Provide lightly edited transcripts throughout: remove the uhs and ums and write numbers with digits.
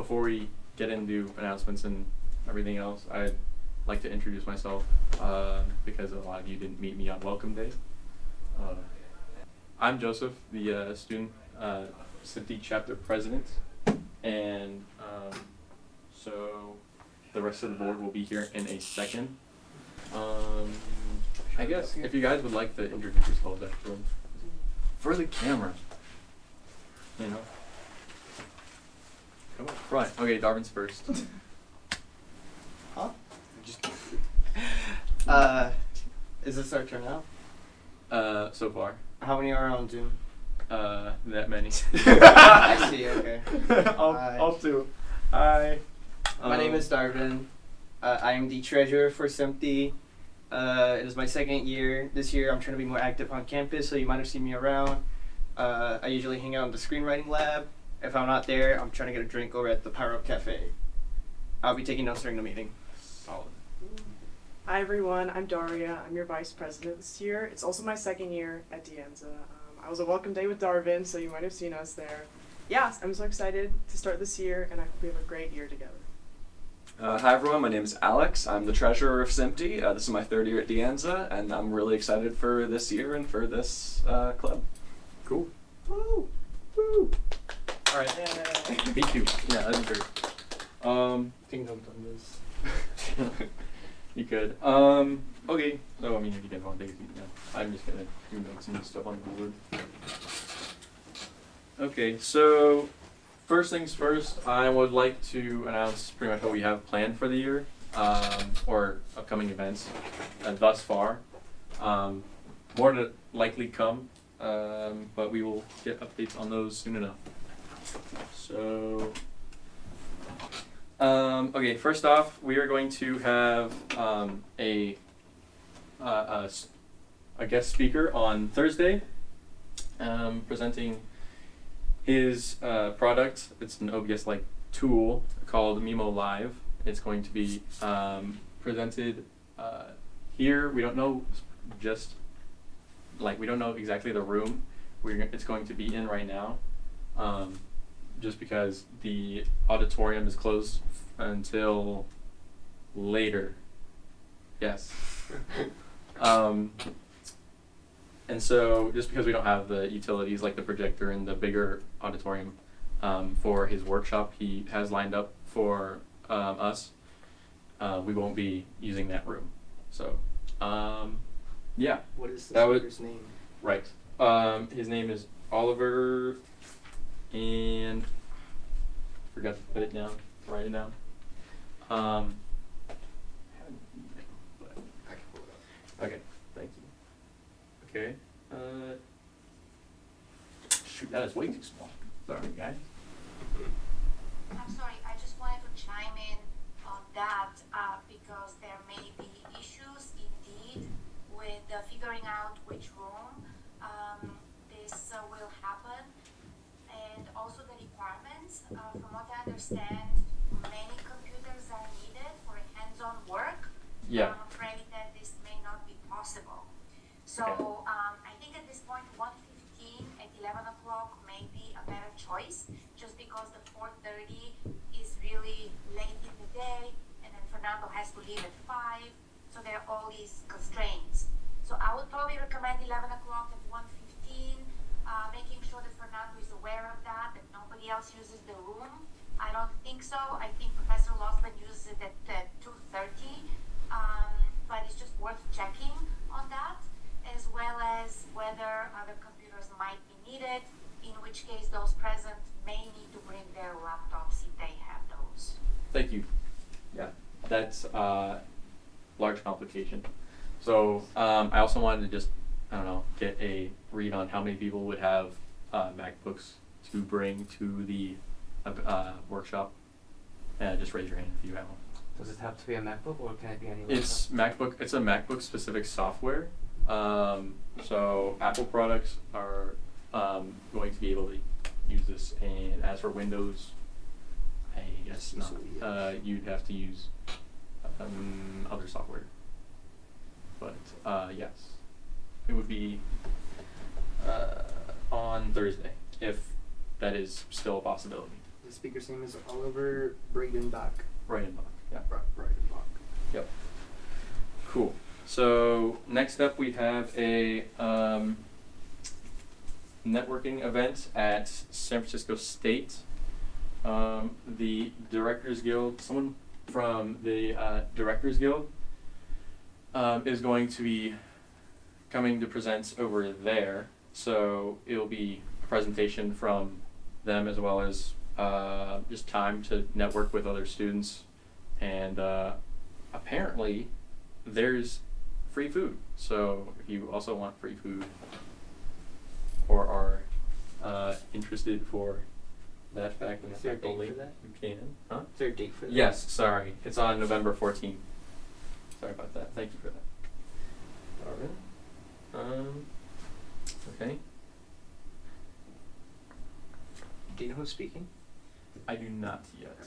before we get into announcements and everything else, I'd like to introduce myself because a lot of you didn't meet me on Welcome Day. I'm Joseph, the student SMPTE chapter president, and so the rest of the board will be here in a second. I guess if you guys would like to introduce yourselves actually for the camera, you know. Come up front. Okay, Darvin's first. Huh? Is this our turn now? So far. How many are on Zoom? That many. I see, okay. I'll do. Hi. My name is Darvin. I am the treasurer for SMPTE. It is my second year. This year I'm trying to be more active on campus, so you might have seen me around. I usually hang out in the screenwriting lab. If I'm not there, I'm trying to get a drink over at the Pyro Cafe. I'll be taking notes during the meeting. Solid. Hi everyone, I'm Daria. I'm your vice president this year. It's also my second year at Anza. I was a Welcome Day with Darvin, so you might have seen us there. Yeah, I'm so excited to start this year, and I hope we have a great year together. Hi everyone, my name is Alex. I'm the treasurer of SMPTE. This is my third year at Anza, and I'm really excited for this year and for this club. Cool. Woo! Woo! Alright. Me too. Yeah, that'd be great. Take notes on this. You could. Okay. So I mean, if you guys want to take a seat, yeah. I'm just gonna do notes and stuff on the board. Okay. So first things first, I would like to announce pretty much what we have planned for the year, or upcoming events, thus far. More to likely come, but we will get updates on those soon enough. So. Okay, first off, we are going to have a guest speaker on Thursday, presenting his product. It's an OBS-like tool called Mimo Live. It's going to be presented here. We don't know we don't know exactly the room it's going to be in right now. Just because the auditorium is closed until later. Yes. And so just because we don't have the utilities like the projector in the bigger auditorium for his workshop he has lined up for us, we won't be using that room. So, yeah. What is the speaker's name? Right. His name is Oliver. And forgot to put it down, write it down. I have an email, but I can pull it up. Okay, thank you. Okay. Shoot, that is way too small. Sorry, guys. I'm sorry, I just wanted to chime in on that because there may be issues indeed with figuring out which room this will happen. And also the requirements. From what I understand, many computers are needed for hands-on work. Yeah. I'm afraid that this may not be possible. So I think at this point 1:15 at 11 o'clock may be a better choice, just because the 4:30 is really late in the day, and then Fernando has to leave at 5, so there are all these constraints. So I would probably recommend 11 o'clock at 1:15. Making sure that Fernando is aware of that nobody else uses the room. I don't think so. I think Professor Lossman uses it at 2:30, but it's just worth checking on that, as well as whether other computers might be needed, in which case those present may need to bring their laptops if they have those. Thank you. Yeah, that's large complication. So I also wanted to just, get a read on how many people would have MacBooks to bring to the workshop. Just raise your hand if you have one. Does it have to be a MacBook or can it be any laptop? It's a MacBook specific software. So Apple products are going to be able to use this, and as for Windows, I guess not. You'd have to use other software. But yes, it would be on Thursday, if that is still a possibility. The speaker's name is Oliver Bradenbach. Bradenbach. Yeah. Bradenbach. Yep. Cool. So next up we have a networking event at San Francisco State. The Directors Guild, someone from the Directors Guild is going to be coming to present over there. So it'll be a presentation from them as well as just time to network with other students. And apparently there's free food. So if you also want free food or are interested for that fact and Is there a fact date only, for that? you can. Huh? Is there a date for that? Yes, sorry. It's on November 14th. Sorry about that. Thank you for that. Alright. Okay. Do you know who's speaking? I do not yet.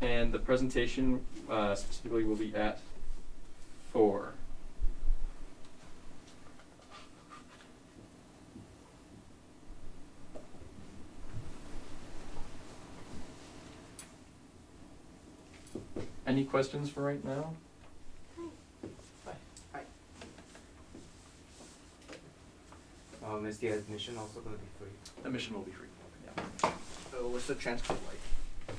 And the presentation specifically will be at 4. Any questions for right now? Hi. Is the admission also going to be free? Admission will be free. Yeah. So what's the transport like?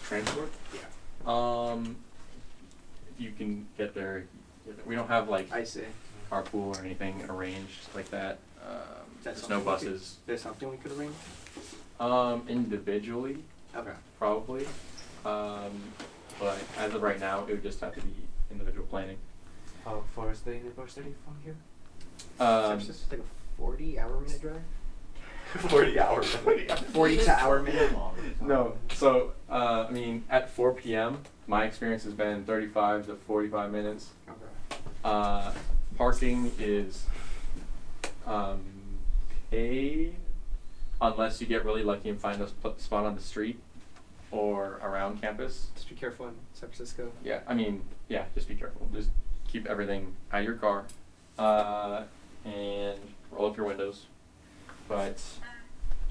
Transport? Yeah. You can get there. We don't have like I see. carpool or anything arranged like that. That's There's no buses. There's something we could arrange? Individually, Okay. probably. But as of right now, it would just have to be individual planning. How far is the university from here? San Francisco's like a 40-hour minute drive? 40 hours. 40 to hour minute. No. So, I mean, at 4 p.m., my experience has been 35 to 45 minutes. Okay. Parking is paid unless you get really lucky and find a spot on the street or around campus. Just be careful in San Francisco. Yeah, I mean, yeah, just be careful. Just keep everything out of your car and roll up your windows. But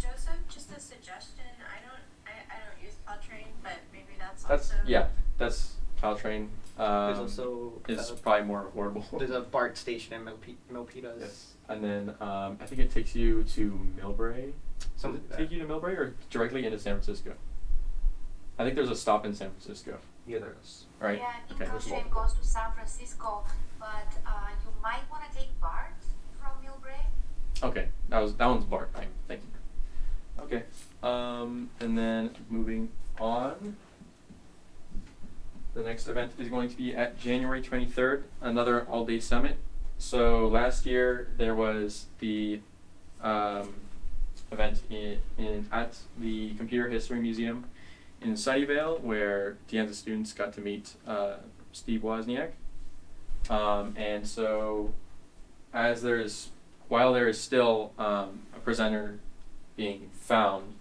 Joseph, just a suggestion. I don't use Caltrain, but maybe that's that's also. that's Caltrain. There's also it's probably more affordable. There's a BART station in Milpitas. Yes, and then I think it takes you to Millbrae. Does Something it like take that. you to Millbrae or directly into San Francisco? I think there's a stop in San Francisco, Yeah, there is. right? Yeah, I think Okay, there's Caltrain multiple. goes to San Francisco, but you might want to take BART from Millbrae. Okay, that one's BART. Right, thank you. Okay, and then moving on. The next event is going to be at January 23rd, another all-day summit. So last year there was the event at the Computer History Museum in Sunnyvale, where De Anza students got to meet Steve Wozniak. And so, while there is still a presenter being found,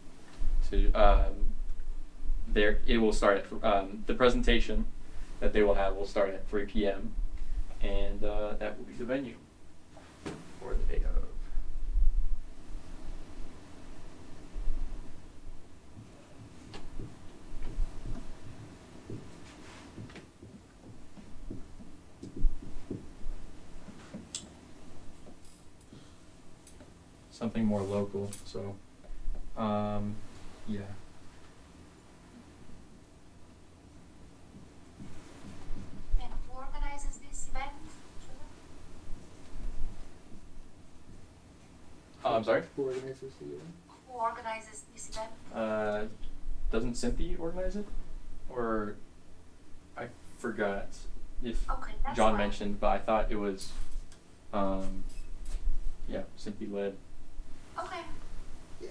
it will start at the presentation that they will have will start at 3 p.m. and that will be the venue for the day of. Something more local, so yeah. And who organizes this event? I'm sorry? Who organizes the event? Who organizes this event? Doesn't Cynthia organize it? Or I forgot if Okay, that's John fine. mentioned, but I thought it was yeah, Cynthia led. Okay. Yeah.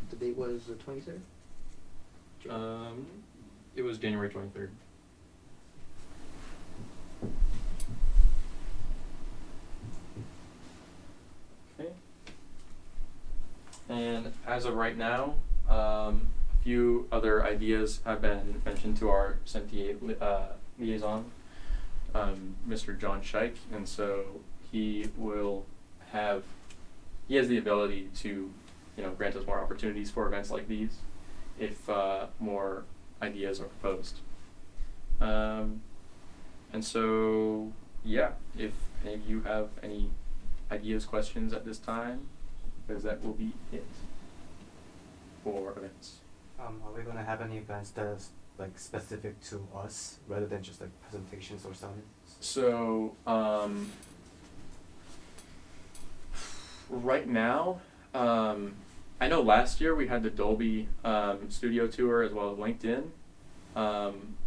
The date was the 23rd? It was January 23rd. as of right now, a few other ideas have been mentioned to our SMPTE liaison, Mr. John Scheich, and so he has the ability to, grant us more opportunities for events like these if more ideas are proposed. And so, yeah, if any of you have any ideas, questions at this time, because that will be it for events. Are we gonna have any events that's like specific to us rather than just like presentations or something? So, right now, I know last year we had the Dolby studio tour as well as LinkedIn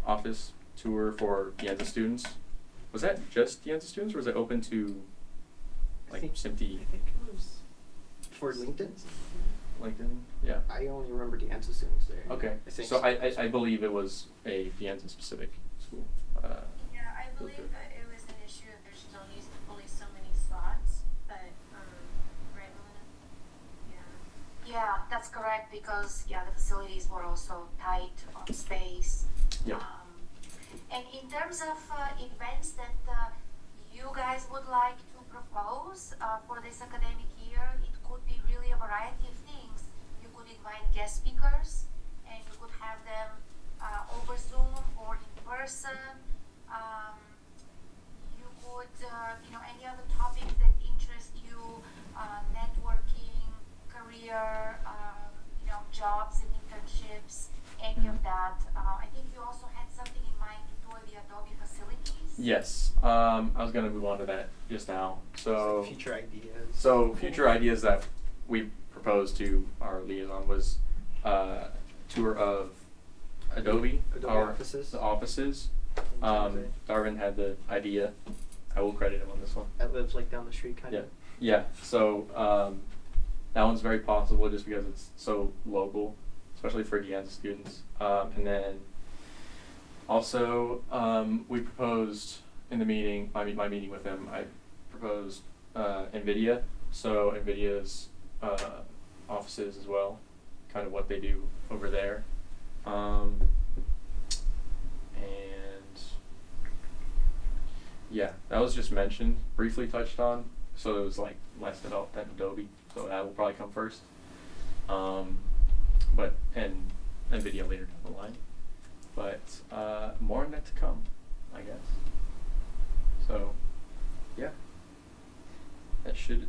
office tour for Anza students. Was that just Anza students, or was it open to like SMPTE? I think it was. For LinkedIn? LinkedIn, yeah. I only remember the Anza students there. Okay, I think so I believe it was a Anza specific school. Yeah, I believe that it was an issue that there's only so many slots, but, right, Melina? Yeah, that's correct, because, the facilities were also tight on space. Yeah. And in terms of events that you guys would like to propose for this academic year, it could be really a variety of things. You could invite guest speakers, and you could have them over Zoom or in person. You could, any other topics that interest you, networking, career, jobs and internships, any of that. I think you also had something in mind to tour the Adobe facilities. Yes, I was gonna move on to that just now. So future ideas. So future ideas that we proposed to our liaison was tour of Adobe our offices. The offices. In Jersey. Darwin had the idea. I will credit him on this one. That lives like down the street, kind of. Yeah. So that one's very possible just because it's so local, especially for Anza students. And then also we proposed in the meeting, my meeting with him, I proposed NVIDIA. So NVIDIA's offices as well, kind of what they do over there. And yeah, that was just mentioned, briefly touched on. So it was like less developed than Adobe. So that will probably come first. But and NVIDIA later down the line. But more on that to come, I guess. So yeah, that should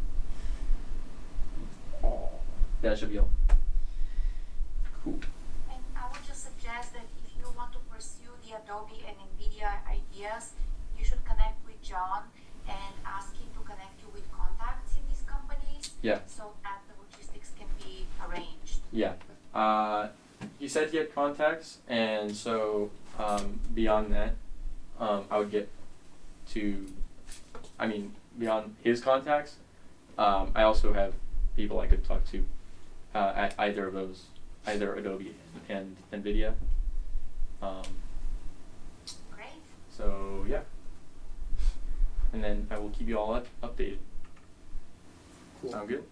be all. Cool. And I would just suggest that if you want to pursue the Adobe and NVIDIA ideas, you should connect with John and ask him to connect you with contacts in these companies. Yeah. So that the logistics can be arranged. Yeah. He said he had contacts, and so beyond that, I would get to, beyond his contacts, I also have people I could talk to at either of those, either Adobe and NVIDIA. Great. So yeah. And then I will keep you all updated. Cool. Sound good?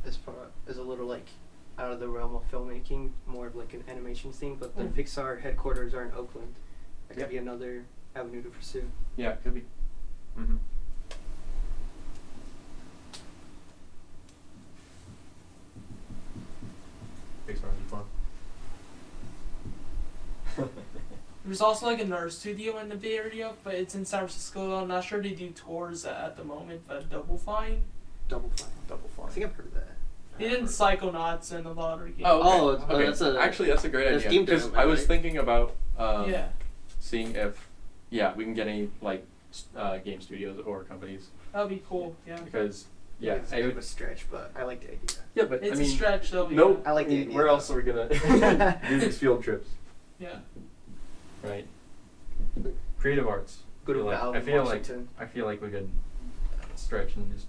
This part is a little like out of the realm of filmmaking, more of like an animation thing, but the Pixar headquarters are in Oakland. That could be another avenue to pursue. Yeah, it could be. Mm-hmm. Pixar would be fun. There's also like another studio in the Bay Area, but it's in San Francisco. I'm not sure they do tours at the moment, but Double Fine. Double Fine. Double Fine. I think I've heard of that. They did Psychonauts and a lot of other games. Oh, okay. Oh, Okay. that's a Actually, that's a great that's idea. game Because development, I was right? thinking about Yeah. seeing if, we can get any like game studios or companies. That'd be cool. Yeah. Because it's a bit of a stretch, but I like the idea. yeah, but It's I mean, a stretch though. no, I like the idea, where though. else are we gonna do these field trips? Yeah. Right. Creative arts. Go to I feel like- Val I in feel Washington. like I feel like we could stretch and just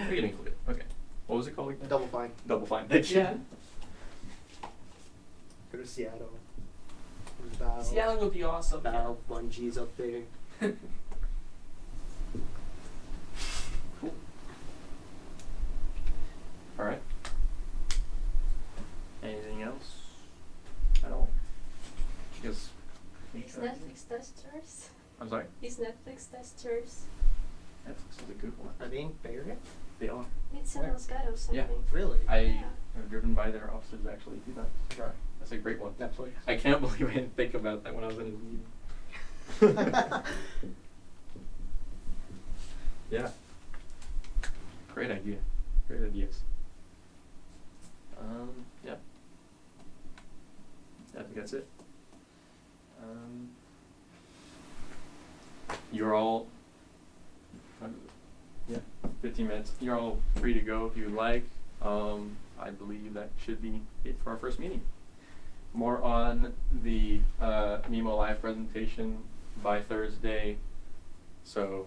we can include it. Okay. What was it called again? Double Fine. Double Fine. Yeah. Go to Seattle. Val. Seattle would be awesome. Val, Bungie's up there. Cool. All right. Anything else at all? Yes. Is Netflix testers? I'm sorry. Is Netflix testers? Netflix is a good one. Are they in Bay Area? They are. It's Where? in Moscato or something. Yeah. Really? I Yeah. have driven by their offices actually 2 times. Right. That's a great one. Netflix. I can't believe I didn't think about that when I was in his meeting. Yeah. Great idea. Great ideas. Yeah. I think that's it. You're all, yeah, 15 minutes. You're all free to go if you would like. I believe that should be it for our first meeting. More on the Mimo Live presentation by Thursday. So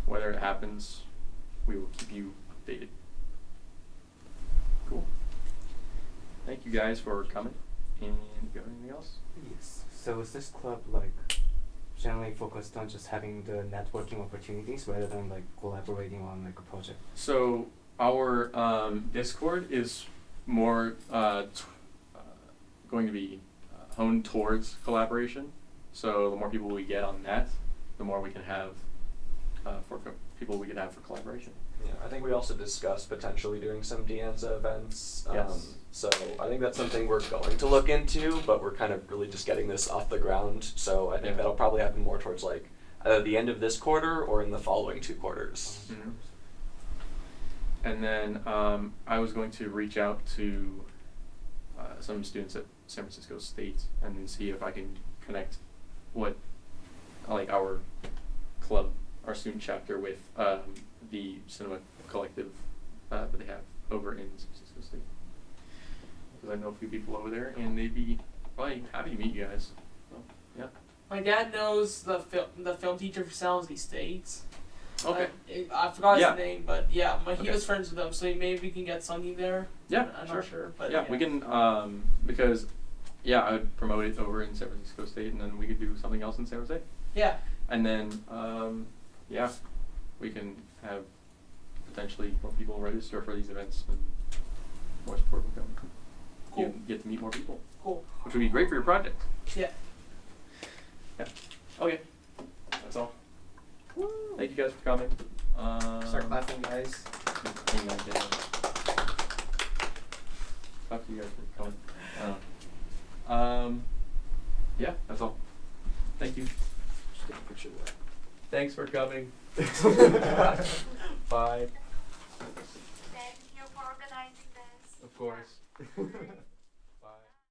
whether it happens, we will keep you updated. Cool. Thank you guys for coming. And if you have anything else? Yes. So is this club like generally focused on just having the networking opportunities rather than like collaborating on like a project? So our Discord is more going to be honed towards collaboration. So the more people we get on that, the more we can have people we can have for collaboration. Yeah, I think we also discussed potentially doing some Anza events. Yes. So I think that's something we're going to look into, but we're kind of really just getting this off the ground. So I think Yeah. that'll probably happen more towards like either the end of this quarter or in the following 2 quarters. Mhm. And then I was going to reach out to some students at San Francisco State and then see if I can connect what, like our club, our student chapter with the cinema collective that they have over in San Francisco State. Because I know a few people over there and they'd be probably happy to meet you guys. So, yeah. My dad knows the film teacher for San Jose State. Okay. I forgot Yeah. his name, but yeah, he Okay. was friends with them, so maybe we can get something there. Yeah, I'm sure. not sure, but yeah, we can because yeah, I would promote it over in San Francisco State and then we could do something else in San Jose. Yeah. And then yeah, we can have potentially more people register for these events and more support will come. Cool. You get to meet more people. Cool. Which would be great for your project. Yeah. Yeah. Okay. That's all. Thank you guys for coming. Start clapping, guys. Hang on, Dan. Talk to you guys for coming. Yeah, that's all. Thank you. Just take a picture of that. Thanks for coming. Bye. Thank you for organizing this. Of course.